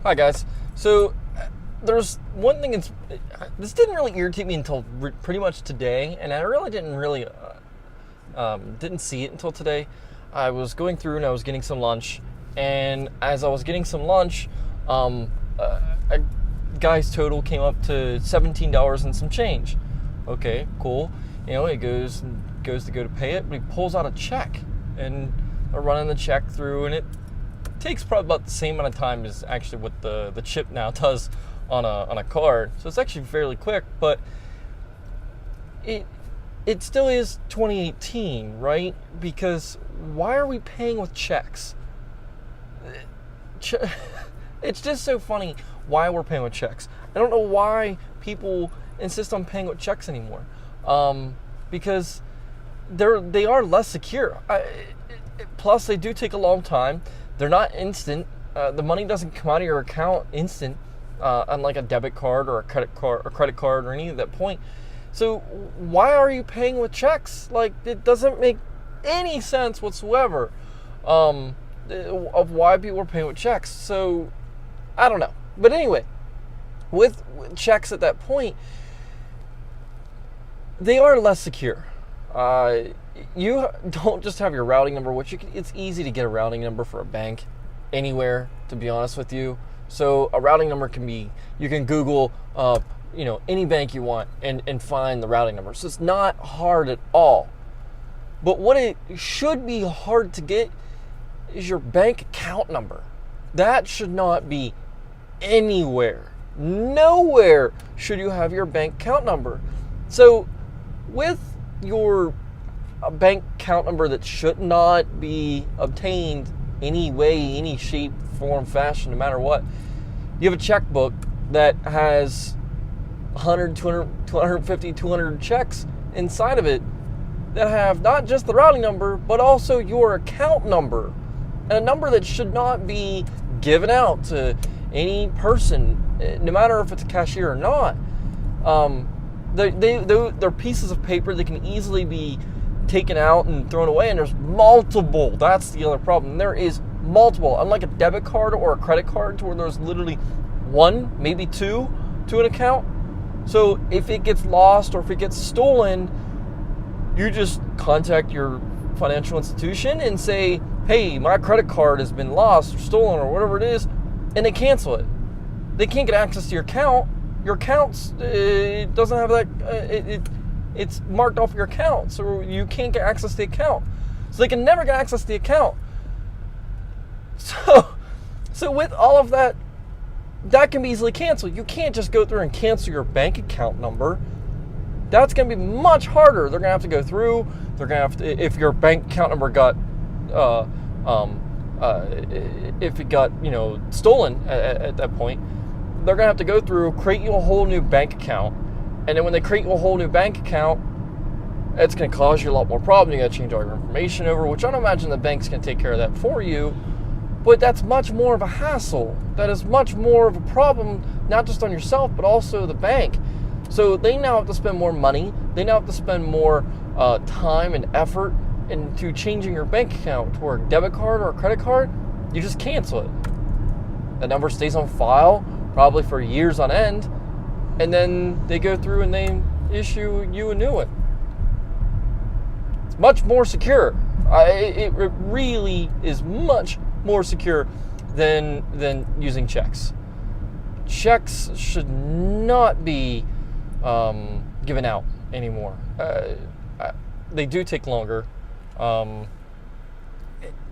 Hi guys. So there's one thing this didn't really irritate me until pretty much today, and I really didn't see it until today. I was going through and I was getting some lunch, and as I was getting some lunch, a guy's total came up to $17 and some change. Okay, cool. You know, he goes to go to pay it, but he pulls out a check, and I'm running the check through, and it takes probably about the same amount of time as actually what the chip now does on a card. So it's actually fairly quick, but it still is 2018, right? Because why are we paying with checks? It's just so funny why we're paying with checks. I don't know why people insist on paying with checks anymore. Because they are less secure. Plus, they do take a long time. They're not instant. The money doesn't come out of your account instant, unlike a debit card or a credit card or any of that point. So why are you paying with checks? Like, it doesn't make any sense whatsoever of why people are paying with checks. So I don't know. But anyway, with checks at that point, they are less secure. You don't just have your routing number, which it's easy to get a routing number for a bank anywhere, to be honest with you. So a routing number you can Google, any bank you want and find the routing number. So it's not hard at all. But what it should be hard to get is your bank account number. That should not be anywhere. Nowhere should you have your bank account number. So with your bank account number that should not be obtained any way, any shape, form, fashion, no matter what, you have a checkbook that has 100, 200, 250, 200 checks inside of it that have not just the routing number, but also your account number, and a number that should not be given out to any person, no matter if it's a cashier or not. They're pieces of paper that can easily be taken out and thrown away, and there's multiple. That's the other problem. There is multiple. Unlike a debit card or a credit card, to where there's literally one, maybe two to an account. So if it gets lost or if it gets stolen, you just contact your financial institution and say, hey, my credit card has been lost or stolen or whatever it is, and they cancel it. They can't get access to your account. Your account's doesn't have that. It's marked off your account, so you can't get access to the account. So they can never get access to the account. So with all of that, that can be easily canceled. You can't just go through and cancel your bank account number. That's going to be much harder. They're going to have to go through. They're going to have to, if your bank account number got, if it got, stolen at that point, they're going to have to go through, create you a whole new bank account. And then when they create you a whole new bank account, it's going to cause you a lot more problems. You got to change all your information over, which I don't imagine the bank's going to take care of that for you. But that's much more of a hassle. That is much more of a problem, not just on yourself, but also the bank. So they now have to spend more money. They now have to spend more time and effort into changing your bank account to a debit card or a credit card. You just cancel it. The number stays on file probably for years on end, and then they go through and they issue you a new one. It's much more secure. It really is much more secure than using checks. Checks should not be given out anymore. They do take longer.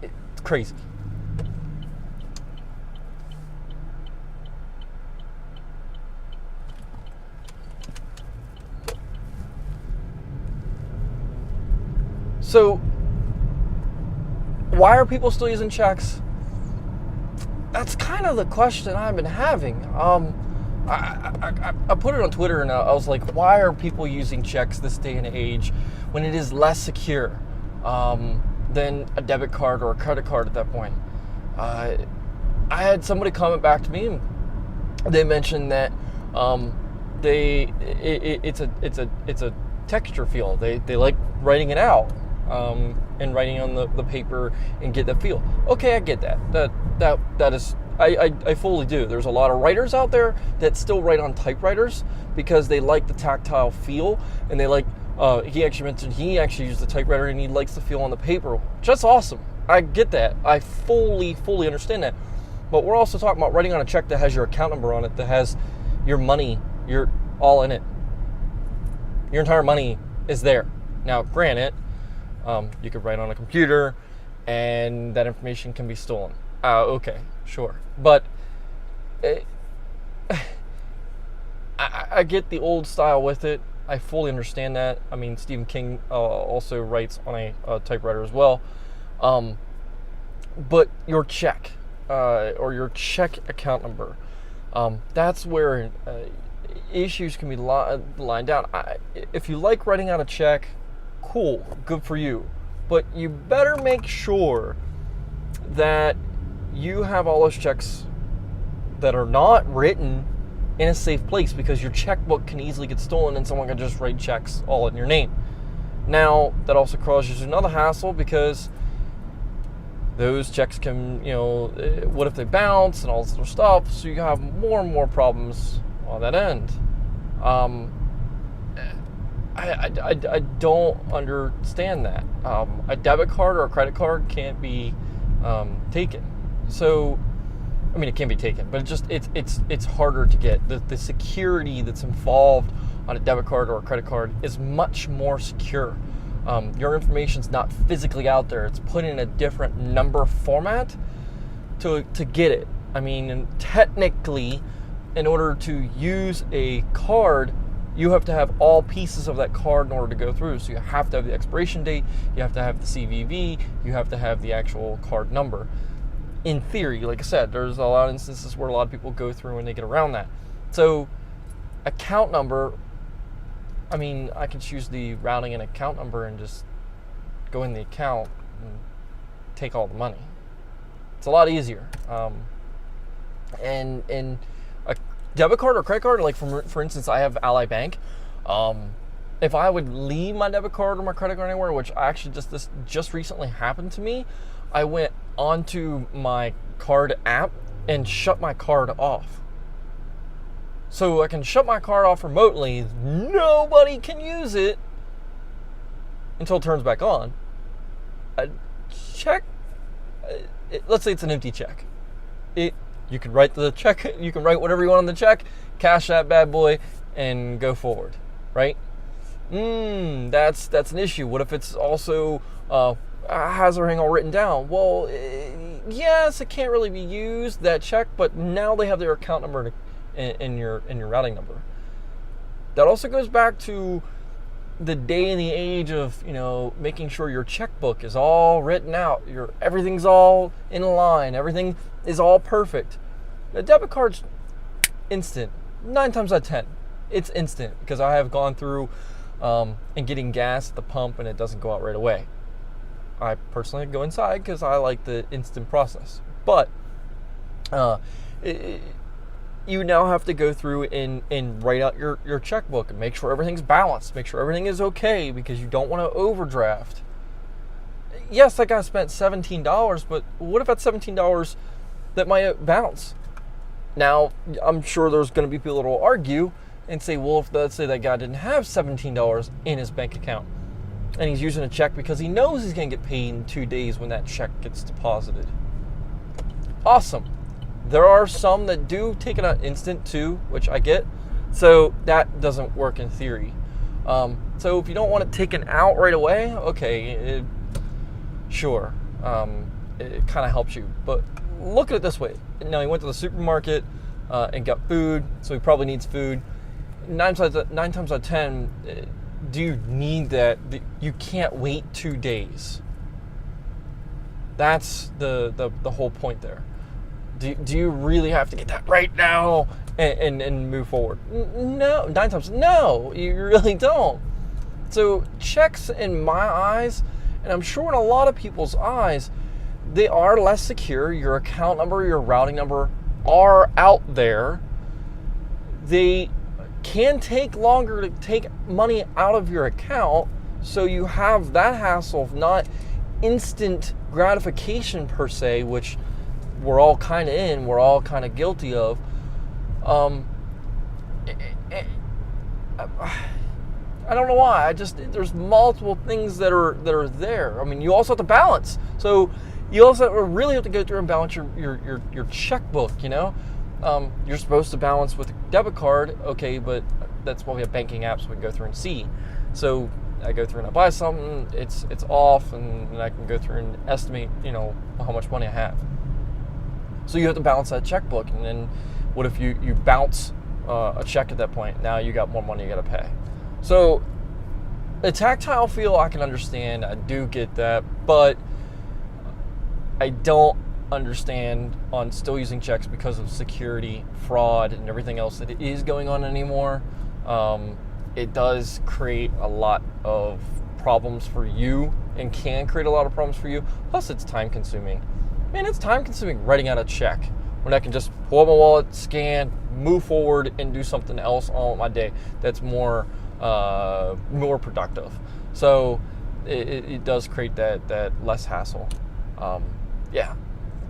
It's crazy. So, why are people still using checks? That's kind of the question I've been having. I put it on Twitter and I was like, why are people using checks this day and age when it is less secure than a debit card or a credit card at that point? I had somebody comment back to me and they mentioned that it's a texture feel. They like writing it out. And writing on the paper and get that feel. Okay, I get that. That is, I fully do. There's a lot of writers out there that still write on typewriters because they like the tactile feel, and they like. He actually mentioned he actually used the typewriter and he likes the feel on the paper, which that's awesome. I get that. I fully understand that. But we're also talking about writing on a check that has your account number on it, that has your money, you're all in it. Your entire money is there. Now, granted. You could write on a computer and that information can be stolen. Okay, sure. But I get the old style with it. I fully understand that. I mean, Stephen King also writes on a typewriter as well. But your check or your check account number, that's where issues can be lined down. If you like writing out a check, cool, good for you. But you better make sure that you have all those checks that are not written in a safe place, because your checkbook can easily get stolen and someone can just write checks all in your name. Now, that also causes another hassle because those checks can, what if they bounce and all this other stuff, so you have more and more problems on that end. I don't understand that. A debit card or a credit card can't be taken. So, I mean, it can be taken, but it's harder to get. The security that's involved on a debit card or a credit card is much more secure. Your information's not physically out there. It's put in a different number format to get it. I mean, and technically, in order to use a card, you have to have all pieces of that card in order to go through. So you have to have the expiration date, you have to have the CVV, you have to have the actual card number. In theory, like I said, there's a lot of instances where a lot of people go through and they get around that. So account number, I mean, I can choose the routing and account number and just go in the account and take all the money. It's a lot easier. And a debit card or credit card, like for instance, I have Ally Bank. If I would leave my debit card or my credit card anywhere, which actually just recently happened to me, I went onto my card app and shut my card off. So I can shut my card off remotely. Nobody can use it until it turns back on. A check, let's say it's an empty check. You can write the check, you can write whatever you want on the check, cash that bad boy, and go forward, right? That's an issue. What if it's also has everything all written down? Well, yes, it can't really be used, that check, but now they have their account number in your routing number. That also goes back to the day and the age of, making sure your checkbook is all written out, everything's all in line, everything is all perfect. The debit card's instant. 9 times out of 10, it's instant, because I have gone through and getting gas at the pump and it doesn't go out right away. I personally go inside because I like the instant process. But you now have to go through and write out your checkbook and make sure everything's balanced, make sure everything is okay, because you don't want to overdraft. Yes, that guy spent $17, but what if that $17 that might bounce? Now, I'm sure there's going to be people that will argue and say, well, if let's say that guy didn't have $17 in his bank account and he's using a check because he knows he's going to get paid in 2 days when that check gets deposited. Awesome. There are some that do take it on instant too, which I get. So that doesn't work in theory. So if you don't want it taken out right away, okay, sure. It kind of helps you. But look at it this way. Now, he went to the supermarket and got food, so he probably needs food. 9 times out of 10, do you need that? You can't wait 2 days. That's the whole point there. Do you really have to get that right now and move forward? No, 9 times, no, you really don't. So checks, in my eyes, and I'm sure in a lot of people's eyes, they are less secure. Your account number, your routing number are out there. They can take longer to take money out of your account, so you have that hassle of not instant gratification per se, which we're all kind of we're all kind of guilty of. I don't know why. There's multiple things that are there. I mean, you also have to balance. So you also really have to go through and balance your checkbook. You know, you're supposed to balance with a debit card, okay, but that's why we have banking apps we can go through and see. So I go through and I buy something, it's off, and I can go through and estimate, you know, how much money I have. So you have to balance that checkbook, and then what if you bounce a check at that point? Now you got more money you got to pay. So the tactile feel I can understand. I do get that, but I don't understand on still using checks because of security, fraud, and everything else that is going on anymore. It does create a lot of problems for you and can create a lot of problems for you. Plus, it's time consuming. Man, it's time consuming writing out a check when I can just pull up my wallet, scan, move forward, and do something else on my day that's more productive. So it does create that less hassle. Yeah,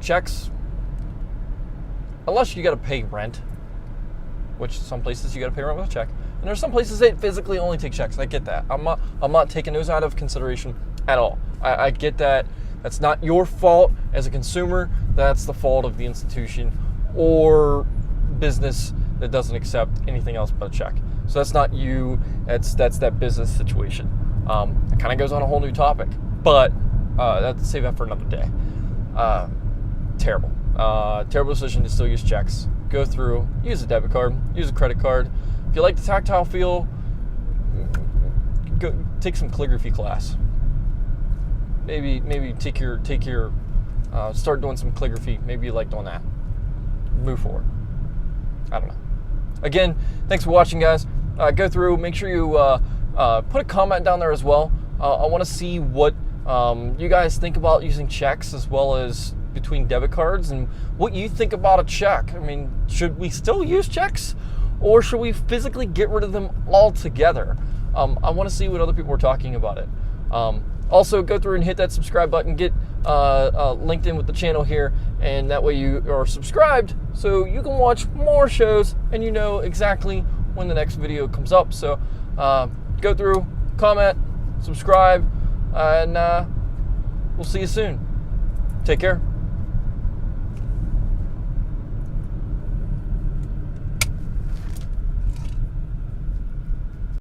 checks, unless you got to pay rent, which some places you got to pay rent with a check, and there's some places that physically only take checks. I get that. I'm not taking those out of consideration at all. I get that. That's not your fault as a consumer. That's the fault of the institution or business that doesn't accept anything else but a check. So that's not you. That's that business situation. It kind of goes on a whole new topic, but that's save that for another day. Terrible decision to still use checks. Go through, use a debit card, use a credit card. If you like the tactile feel, go take some calligraphy class. Maybe take your start doing some calligraphy. Maybe you like doing that. Move forward. I don't know. Again, thanks for watching, guys. Go through. Make sure you put a comment down there as well. I want to see what you guys think about using checks as well as between debit cards, and what you think about a check. I mean, should we still use checks, or should we physically get rid of them altogether? I want to see what other people are talking about it. Also, go through and hit that subscribe button. Get linked in with the channel here, and that way you are subscribed so you can watch more shows and you know exactly when the next video comes up. So go through, comment, subscribe, and we'll see you soon. Take care.